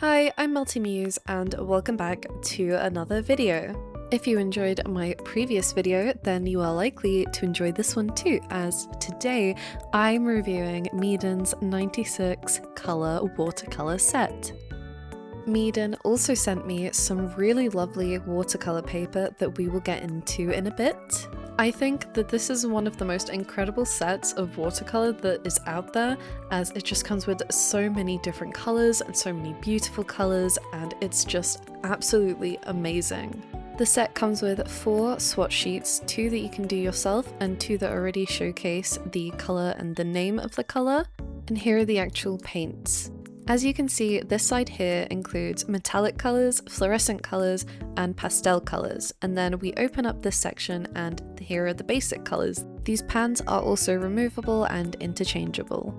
Hi, I'm Multimuse and welcome back to another video. If you enjoyed my previous video, then you are likely to enjoy this one too, as today I'm reviewing Meeden's 96 colour watercolour set. Meeden also sent me some really lovely watercolour paper that we will get into in a bit. I think that this is one of the most incredible sets of watercolour that is out there, as it just comes with so many different colours and so many beautiful colours, and it's just absolutely amazing. The set comes with 4 swatch sheets, 2 that you can do yourself and 2 that already showcase the colour and the name of the colour. And here are the actual paints. As you can see, this side here includes metallic colours, fluorescent colours, and pastel colours, and then we open up this section and here are the basic colours. These pans are also removable and interchangeable.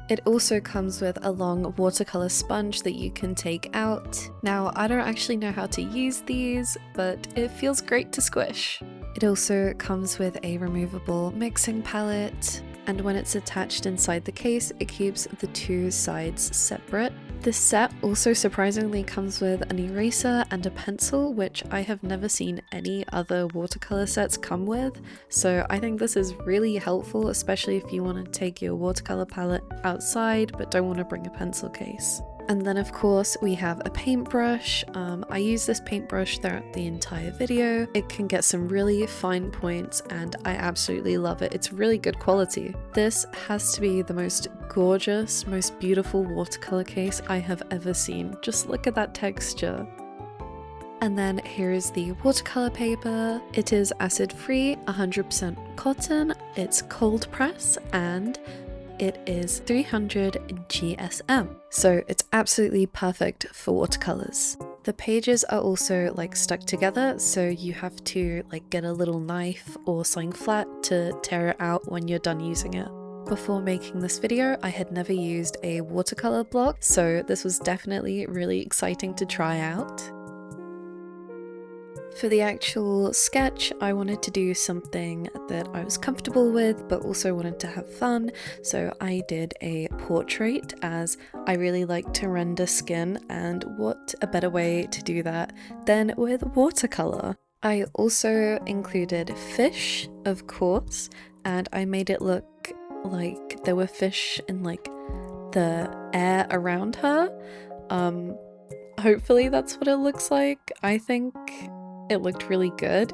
It also comes with a long watercolour sponge that you can take out. Now, I don't actually know how to use these, but it feels great to squish. It also comes with a removable mixing palette, and when it's attached inside the case, it keeps the 2 sides separate. This set also surprisingly comes with an eraser and a pencil, which I have never seen any other watercolor sets come with, so I think this is really helpful, especially if you want to take your watercolor palette outside but don't want to bring a pencil case. And then of course we have a paintbrush. I use this paintbrush throughout the entire video. It can get some really fine points and I absolutely love it. It's really good quality. This has to be the most gorgeous, most beautiful watercolor case I have ever seen. Just look at that texture. And then here is the watercolor paper. It is acid free, 100% cotton, it's cold press, and it is 300 GSM, so it's absolutely perfect for watercolors. The pages are also like stuck together, so you have to like get a little knife or something flat to tear it out when you're done using it. Before making this video, I had never used a watercolor block, so this was definitely really exciting to try out. For the actual sketch, I wanted to do something that I was comfortable with but also wanted to have fun, so I did a portrait, as I really like to render skin, and what a better way to do that than with watercolor. I also included fish, of course, and I made it look like there were fish in like the air around her. Hopefully that's what it looks like. I think it looked really good.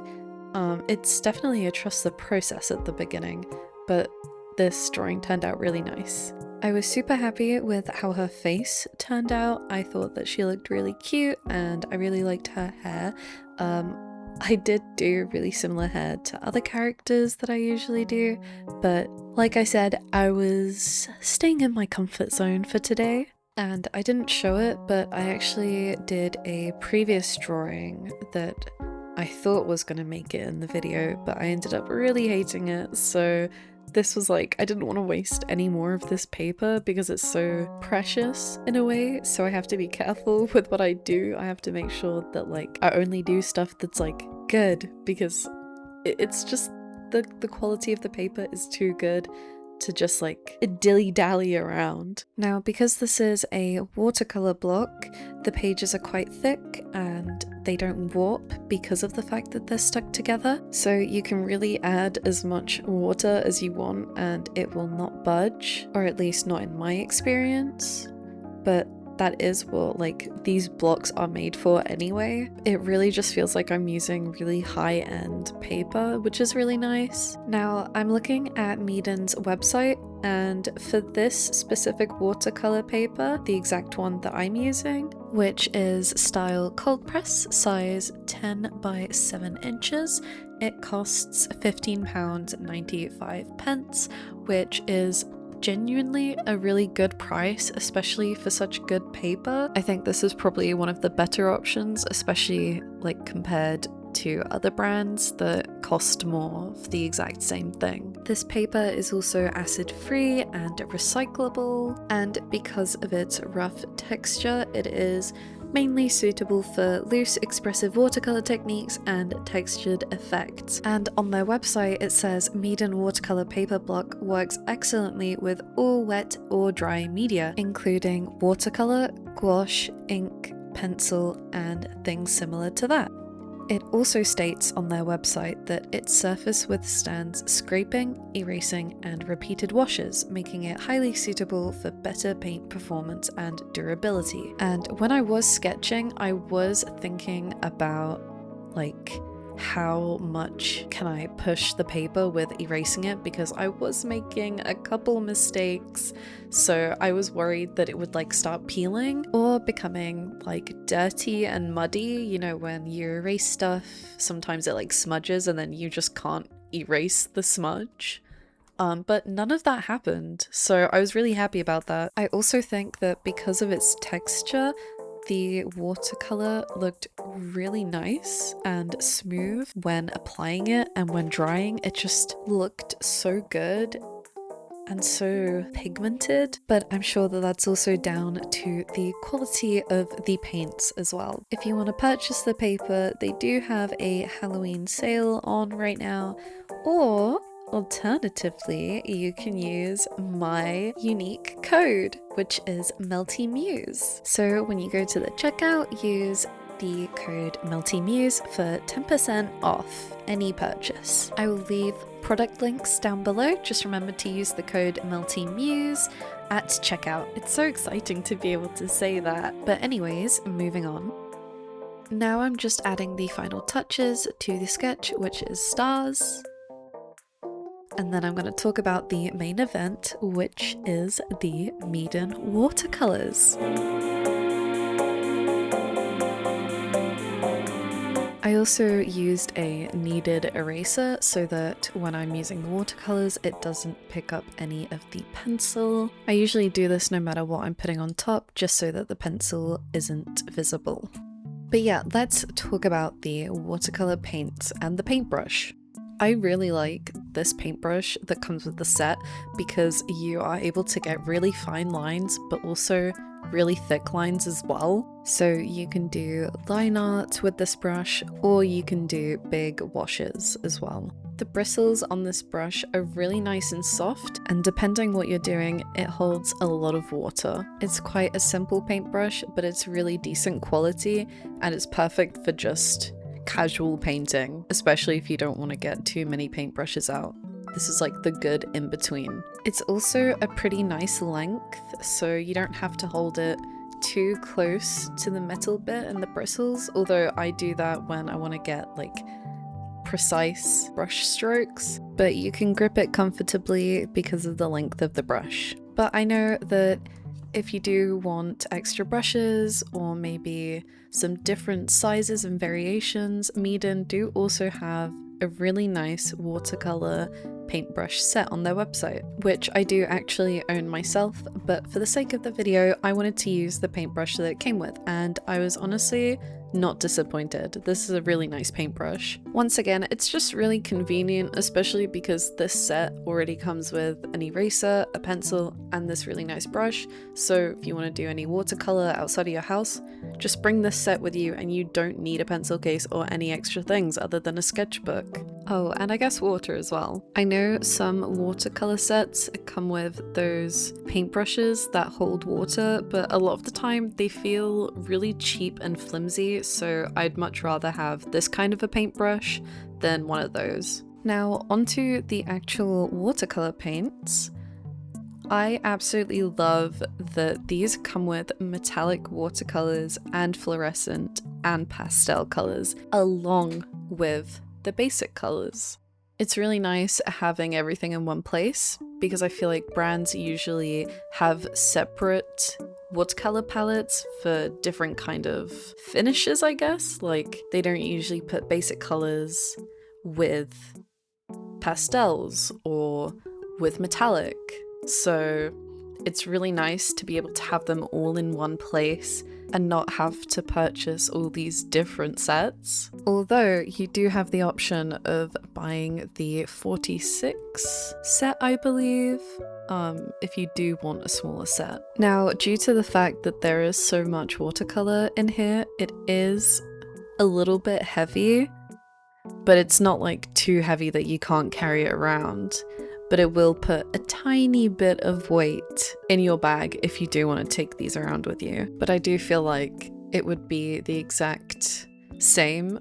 It's definitely a trust the process at the beginning, but this drawing turned out really nice. I was super happy with how her face turned out. I thought that she looked really cute and I really liked her hair. I did do really similar hair to other characters that I usually do, but like I said, I was staying in my comfort zone for today. And I didn't show it, but I actually did a previous drawing that I thought was going to make it in the video, but I ended up really hating it, so this was like, I didn't want to waste any more of this paper because it's so precious in a way, so I have to be careful with what I do. I have to make sure that like I only do stuff that's like good, because it's just the quality of the paper is too good to just like dilly-dally around. Now, because this is a watercolor block, the pages are quite thick and they don't warp because of the fact that they're stuck together, so you can really add as much water as you want and it will not budge, or at least not in my experience, but that is what like these blocks are made for anyway. It really just feels like I'm using really high-end paper, which is really nice. Now, I'm looking at Meeden's website, and for this specific watercolor paper, the exact one that I'm using, which is style cold press, size 10 by 7 inches, it costs £15.95, which is genuinely a really good price, especially for such good paper. I think this is probably one of the better options, especially like compared to other brands that cost more for the exact same thing. This paper is also acid free and recyclable, and because of its rough texture, it is mainly suitable for loose, expressive watercolor techniques and textured effects. And on their website it says Meeden watercolor paper block works excellently with all wet or dry media, including watercolor, gouache, ink, pencil, and things similar to that. It also states on their website that its surface withstands scraping, erasing, and repeated washes, making it highly suitable for better paint performance and durability. And when I was sketching, I was thinking about like how much can I push the paper with erasing it, because I was making a couple mistakes, so I was worried that it would like start peeling or becoming like dirty and muddy. You know, when you erase stuff, sometimes it like smudges and then you just can't erase the smudge. But none of that happened, so I was really happy about that. I also think that because of its texture, the watercolor looked really nice and smooth when applying it, and when drying it just looked so good and so pigmented. But I'm sure that that's also down to the quality of the paints as well. If you want to purchase the paper, they do have a Halloween sale on right now, or alternatively, you can use my unique code, which is Melty Muse. So when you go to the checkout, use the code MeltyMuse for 10% off any purchase. I will leave product links down below. Just remember to use the code MeltyMuse at checkout. It's so exciting to be able to say that. But anyways, moving on. Now I'm just adding the final touches to the sketch, which is stars. And then I'm going to talk about the main event, which is the Meeden watercolors. I also used a kneaded eraser so that when I'm using the watercolors, it doesn't pick up any of the pencil. I usually do this no matter what I'm putting on top, just so that the pencil isn't visible. But yeah, let's talk about the watercolor paints and the paintbrush. I really like this paintbrush that comes with the set because you are able to get really fine lines, but also really thick lines as well. So you can do line art with this brush, or you can do big washes as well. The bristles on this brush are really nice and soft, and depending what you're doing, it holds a lot of water. It's quite a simple paintbrush, but it's really decent quality, and it's perfect for just casual painting, especially if you don't want to get too many paintbrushes out. This is like the good in between. It's also a pretty nice length, so you don't have to hold it too close to the metal bit and the bristles, although I do that when I want to get like precise brush strokes, but you can grip it comfortably because of the length of the brush. But I know that if you do want extra brushes or maybe some different sizes and variations, Meeden do also have a really nice watercolor paintbrush set on their website, which I do actually own myself, but for the sake of the video, I wanted to use the paintbrush that it came with, and I was honestly not disappointed. This is a really nice paintbrush. Once again, it's just really convenient, especially because this set already comes with an eraser, a pencil, and this really nice brush. So if you want to do any watercolor outside of your house, just bring this set with you and you don't need a pencil case or any extra things other than a sketchbook. Oh, and I guess water as well. I know some watercolor sets come with those paintbrushes that hold water, but a lot of the time they feel really cheap and flimsy, so I'd much rather have this kind of a paintbrush than one of those. Now onto the actual watercolor paints. I absolutely love that these come with metallic watercolors and fluorescent and pastel colors along with the basic colors. It's really nice having everything in one place because I feel like brands usually have separate watercolor palettes for different kind of finishes, I guess. Like they don't usually put basic colors with pastels or with metallic. So it's really nice to be able to have them all in one place and not have to purchase all these different sets. Although you do have the option of buying the 46 set, I believe, if you do want a smaller set. Now, due to the fact that there is so much watercolor in here, it is a little bit heavy, but it's not like too heavy that you can't carry it around. But it will put a tiny bit of weight in your bag if you do want to take these around with you. But I do feel like it would be the exact same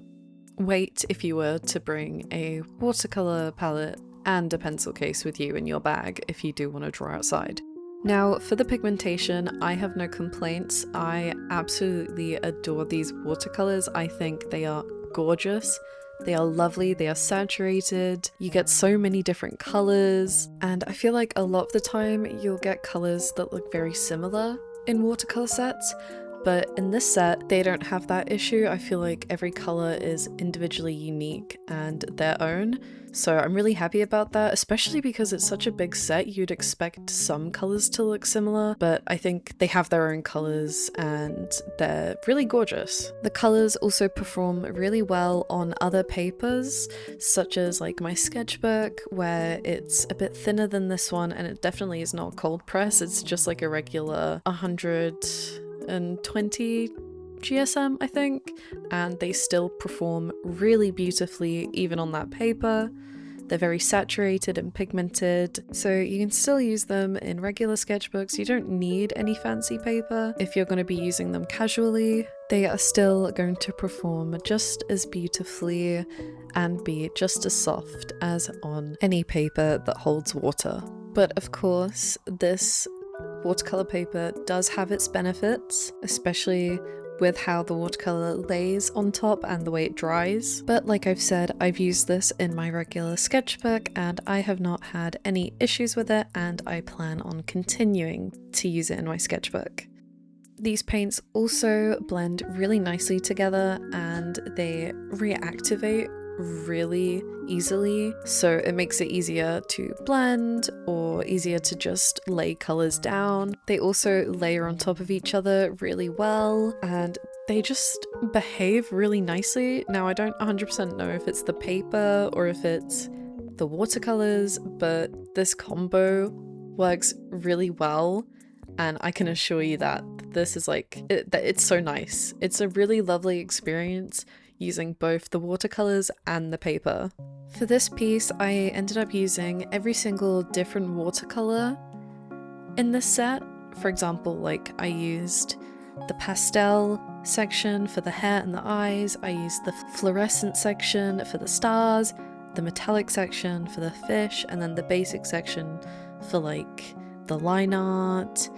weight if you were to bring a watercolor palette and a pencil case with you in your bag if you do want to draw outside. Now, for the pigmentation, I have no complaints. I absolutely adore these watercolors. I think they are gorgeous. They are lovely, they are saturated, you get so many different colors, and I feel like a lot of the time you'll get colors that look very similar in watercolor sets, but in this set they don't have that issue. I feel like every color is individually unique and their own, so I'm really happy about that, especially because it's such a big set. You'd expect some colors to look similar, but I think they have their own colors and they're really gorgeous. The colors also perform really well on other papers, such as like my sketchbook, where it's a bit thinner than this one, and it definitely is not cold press, it's just like a regular 120 GSM, I think, and they still perform really beautifully even on that paper. They're very saturated and pigmented, so you can still use them in regular sketchbooks. You don't need any fancy paper if you're going to be using them casually. They are still going to perform just as beautifully and be just as soft as on any paper that holds water. But of course, this watercolor paper does have its benefits, especially with how the watercolor lays on top and the way it dries. But like I've said, I've used this in my regular sketchbook and I have not had any issues with it, and I plan on continuing to use it in my sketchbook. These paints also blend really nicely together and they reactivate really easily, so it makes it easier to blend or easier to just lay colors down. They also layer on top of each other really well and they just behave really nicely. Now, I don't 100% know if it's the paper or if it's the watercolors, but this combo works really well, and I can assure you that this is like, it's so nice. It's a really lovely experience using both the watercolors and the paper. For this piece, I ended up using every single different watercolor in this set. For example, like I used the pastel section for the hair and the eyes, I used the fluorescent section for the stars, the metallic section for the fish, and then the basic section for like the line art,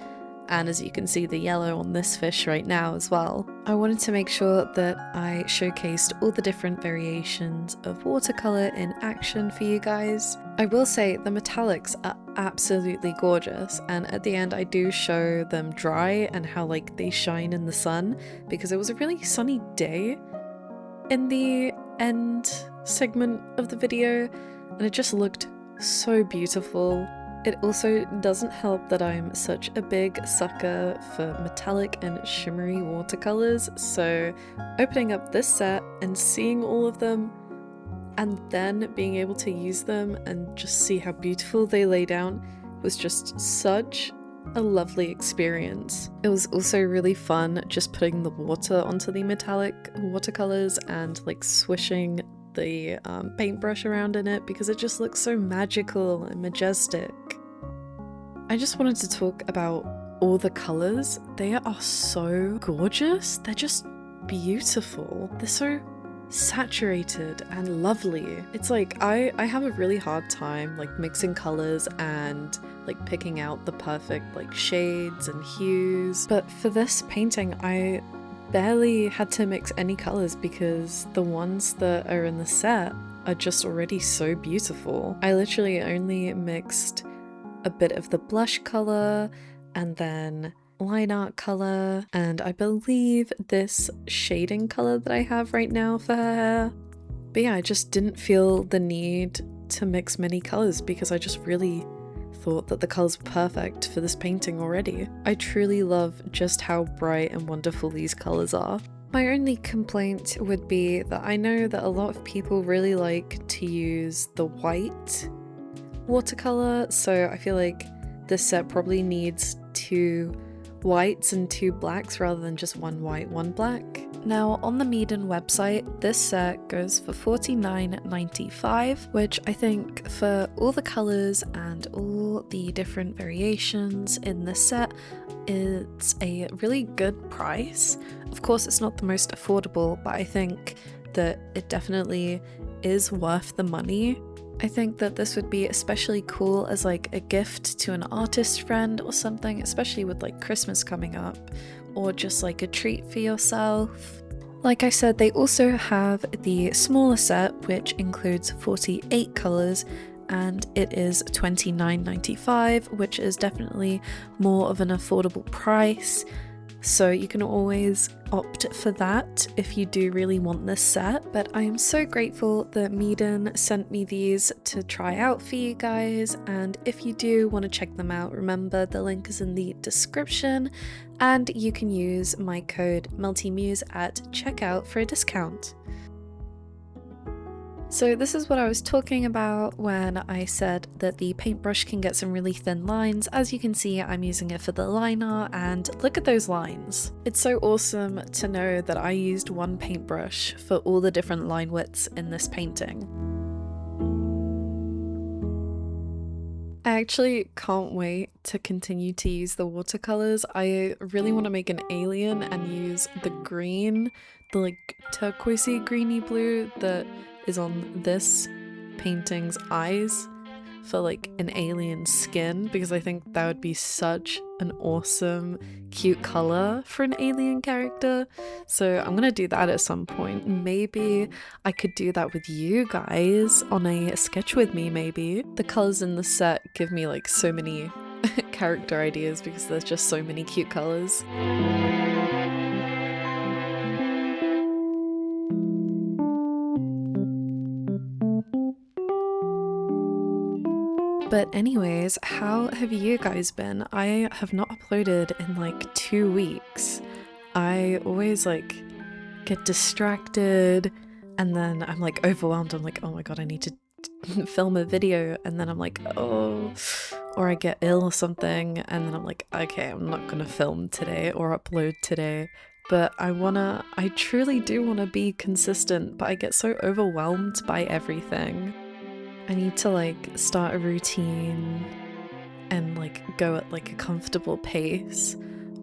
and as you can see, the yellow on this fish right now as well. I wanted to make sure that I showcased all the different variations of watercolor in action for you guys. I will say the metallics are absolutely gorgeous, and at the end I do show them dry and how like they shine in the sun, because it was a really sunny day in the end segment of the video and it just looked so beautiful. It also doesn't help that I'm such a big sucker for metallic and shimmery watercolors, so opening up this set and seeing all of them and then being able to use them and just see how beautiful they lay down was just such a lovely experience. It was also really fun just putting the water onto the metallic watercolors and like swishing the paintbrush around in it, because it just looks so magical and majestic. I just wanted to talk about all the colors. They are so gorgeous. They're just beautiful. They're so saturated and lovely. It's like I have a really hard time like mixing colors and like picking out the perfect like shades and hues, but for this painting I barely had to mix any colors because the ones that are in the set are just already so beautiful. I literally only mixed a bit of the blush color and then line art color, and I believe this shading color that I have right now for her hair. But yeah, I just didn't feel the need to mix many colors because I just really thought that the colours were perfect for this painting already. I truly love just how bright and wonderful these colours are. My only complaint would be that I know that a lot of people really like to use the white watercolor, so I feel like this set probably needs 2 whites and 2 blacks rather than just 1 white, 1 black. Now on the Meeden website, this set goes for $49.95, which I think for all the colours and all the different variations in this set, it's a really good price. Of course, it's not the most affordable, but I think that it definitely is worth the money. I think that this would be especially cool as like a gift to an artist friend or something, especially with like Christmas coming up, or just like a treat for yourself. Like I said, they also have the smaller set, which includes 48 colours, and it is $29.95, which is definitely more of an affordable price. So you can always opt for that if you do really want this set. But I am so grateful that Meeden sent me these to try out for you guys, and if you do want to check them out, remember the link is in the description and you can use my code MELTYMUSE at checkout for a discount. So this is what I was talking about when I said that the paintbrush can get some really thin lines. As you can see, I'm using it for the liner, and look at those lines. It's so awesome to know that I used one paintbrush for all the different line widths in this painting. I actually can't wait to continue to use the watercolors. I really want to make an alien and use the green, the like turquoisey greeny blue that is on this painting's eyes for like an alien skin, because I think that would be such an awesome cute color for an alien character. So I'm gonna do that at some point. Maybe I could do that with you guys on a sketch with me. Maybe the colors in the set give me like so many character ideas because there's just so many cute colors. But anyways, how have you guys been? I have not uploaded in like 2 weeks. I always like get distracted and then I'm like overwhelmed. I'm like, oh my god, I need to film a video, and then I'm like, oh, or I get ill or something, and then I'm like, okay, I'm not gonna film today or upload today. But I truly do wanna be consistent, but I get so overwhelmed by everything. I need to like start a routine and like go at like a comfortable pace,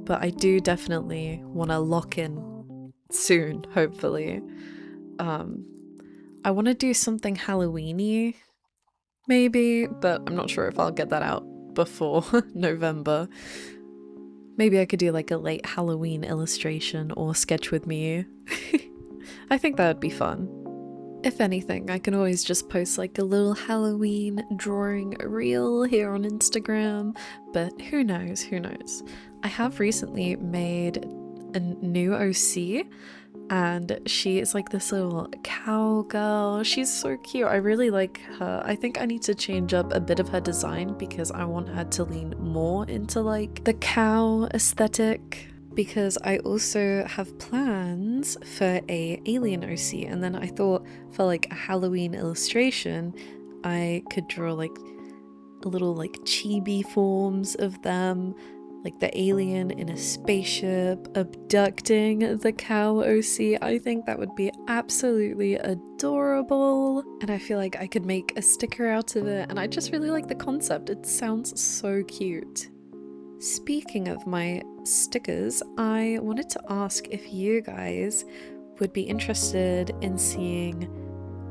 but I do definitely want to lock in soon, hopefully. I want to do something Halloween-y maybe, but I'm not sure if I'll get that out before November. Maybe I could do like a late Halloween illustration or sketch with me. I think that would be fun. If anything, I can always just post like a little Halloween drawing reel here on Instagram, but who knows, who knows. I have recently made a new OC, and she is like this little cowgirl. She's so cute. I really like her. I think I need to change up a bit of her design because I want her to lean more into like the cow aesthetic, because I also have plans for a alien OC, and then I thought for like a Halloween illustration I could draw like a little like chibi forms of them, like the alien in a spaceship abducting the cow OC. I think that would be absolutely adorable, and I feel like I could make a sticker out of it, and I just really like the concept. It sounds so cute. Speaking of my stickers, I wanted to ask if you guys would be interested in seeing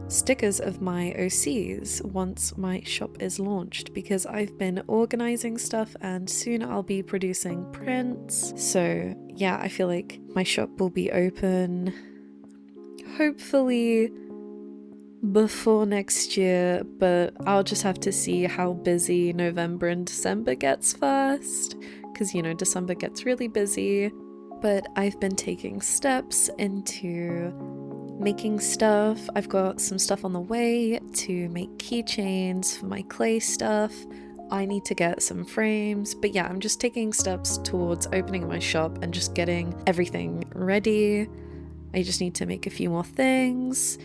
stickers of my OCs once my shop is launched, because I've been organizing stuff and soon I'll be producing prints. So yeah, I feel like my shop will be open hopefully before next year, but I'll just have to see how busy November and December gets first, because you know, December gets really busy. But I've been taking steps into making stuff. I've got some stuff on the way to make keychains for my clay stuff. I need to get some frames, but yeah, I'm just taking steps towards opening my shop and just getting everything ready. I just need to make a few more things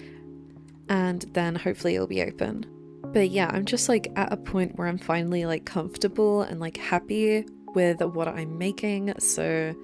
and then hopefully it'll be open. But yeah, I'm just like at a point where I'm finally like comfortable and like happy with what I'm making, so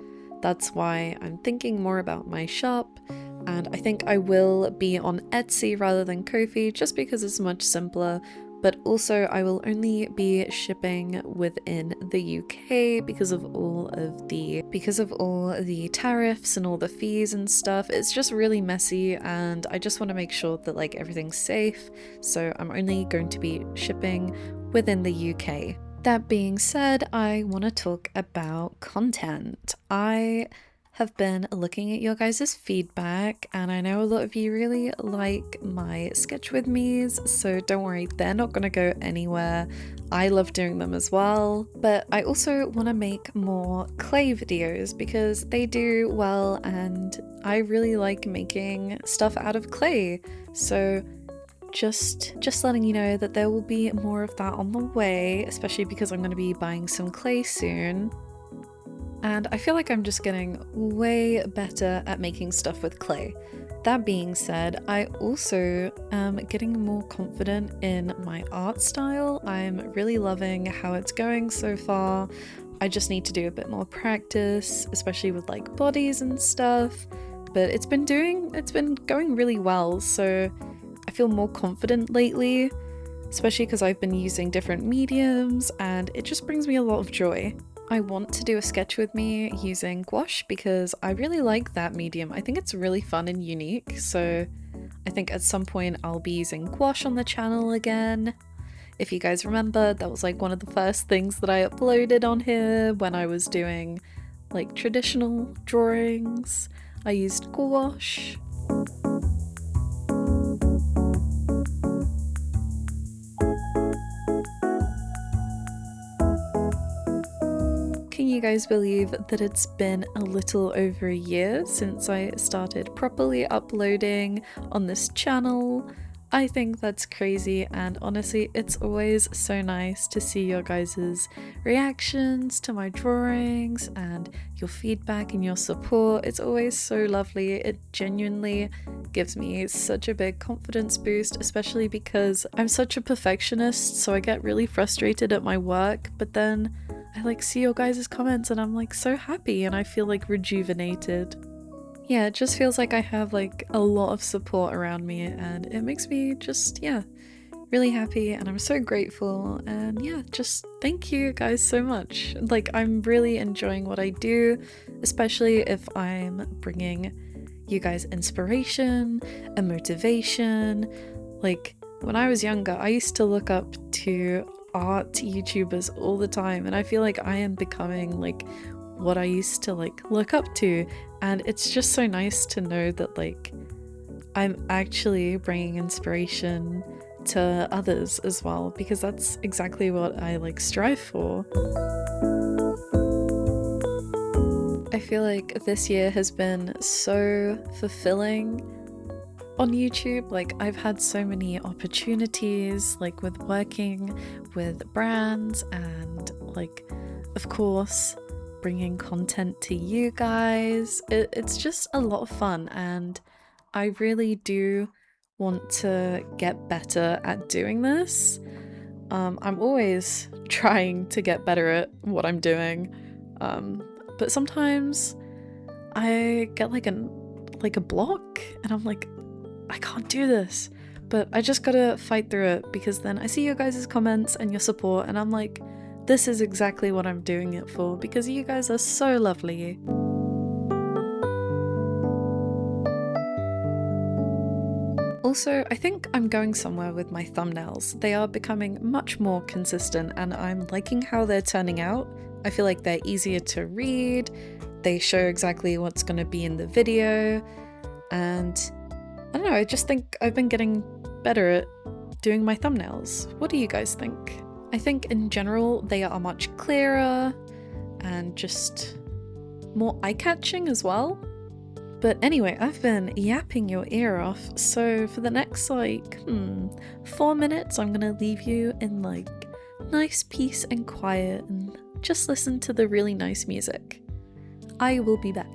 that's why I'm thinking more about my shop. And I think I will be on Etsy rather than Ko-fi just because it's much simpler, but also I will only be shipping within the UK because of all the tariffs and all the fees and stuff. It's just really messy and I just want to make sure that like everything's safe, so I'm only going to be shipping within the UK. That being said, I want to talk about content. I have been looking at your guys' feedback and I know a lot of you really like my sketch with me's, so don't worry, they're not gonna go anywhere. I love doing them as well, but I also want to make more clay videos because they do well and I really like making stuff out of clay. So just letting you know that there will be more of that on the way, especially because I'm going to be buying some clay soon. And I feel like I'm just getting way better at making stuff with clay. That being said, I also am getting more confident in my art style. I'm really loving how it's going so far. I just need to do a bit more practice, especially with like bodies and stuff. But it's been going really well, so I feel more confident lately, especially because I've been using different mediums and it just brings me a lot of joy. I want to do a sketch with me using gouache because I really like that medium. I think it's really fun and unique, so I think at some point I'll be using gouache on the channel again. If you guys remember, that was like one of the first things that I uploaded on here when I was doing like traditional drawings. I used gouache. Can you guys believe that it's been a little over a year since I started properly uploading on this channel? I think that's crazy, and honestly it's always so nice to see your guys' reactions to my drawings and your feedback and your support. It's always so lovely. It genuinely gives me such a big confidence boost, especially because I'm such a perfectionist, so I get really frustrated at my work, but then I like see your guys' comments and I'm like so happy and I feel like rejuvenated. Yeah, it just feels like I have like a lot of support around me and it makes me just, yeah, really happy and I'm so grateful, and yeah, just thank you guys so much. Like, I'm really enjoying what I do, especially if I'm bringing you guys inspiration and motivation. Like, when I was younger, I used to look up to art YouTubers all the time and I feel like I am becoming like what I used to like look up to, and it's just so nice to know that like I'm actually bringing inspiration to others as well, because that's exactly what I like strive for. I feel like this year has been so fulfilling on YouTube. Like, I've had so many opportunities, like with working with brands and like, of course, bringing content to you guys. It's just a lot of fun and I really do want to get better at doing this. I'm always trying to get better at what I'm doing, but sometimes I get like a block and I'm like, I can't do this, but I just gotta fight through it, because then I see your guys' comments and your support and I'm like, this is exactly what I'm doing it for, because you guys are so lovely. Also, I think I'm going somewhere with my thumbnails. They are becoming much more consistent and I'm liking how they're turning out. I feel like they're easier to read, they show exactly what's going to be in the video, and I don't know, I just think I've been getting better at doing my thumbnails. What do you guys think? I think in general they are much clearer and just more eye-catching as well. But anyway, I've been yapping your ear off, so for the next like 4 minutes I'm gonna leave you in like nice peace and quiet and just listen to the really nice music. I will be back.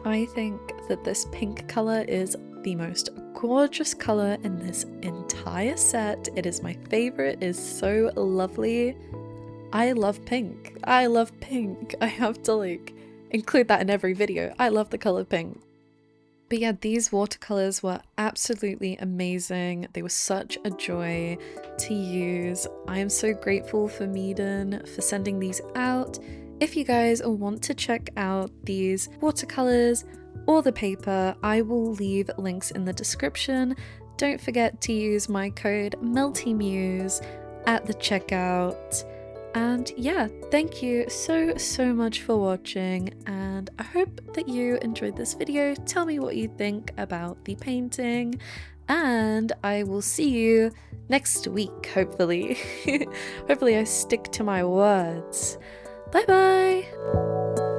I think that this pink color is the most gorgeous color in this entire set. It is my favorite, it is so lovely. I love pink. I love pink. I have to include that in every video. I love the color pink. But yeah, these watercolors were absolutely amazing. They were such a joy to use. I am so grateful for Meeden for sending these out. If you guys want to check out these watercolors or the paper, I will leave links in the description. Don't forget to use my code MELTYMUSE at the checkout. And yeah, thank you so much for watching, and I hope that you enjoyed this video. Tell me what you think about the painting, and I will see you next week, hopefully. Hopefully I stick to my words. Bye bye!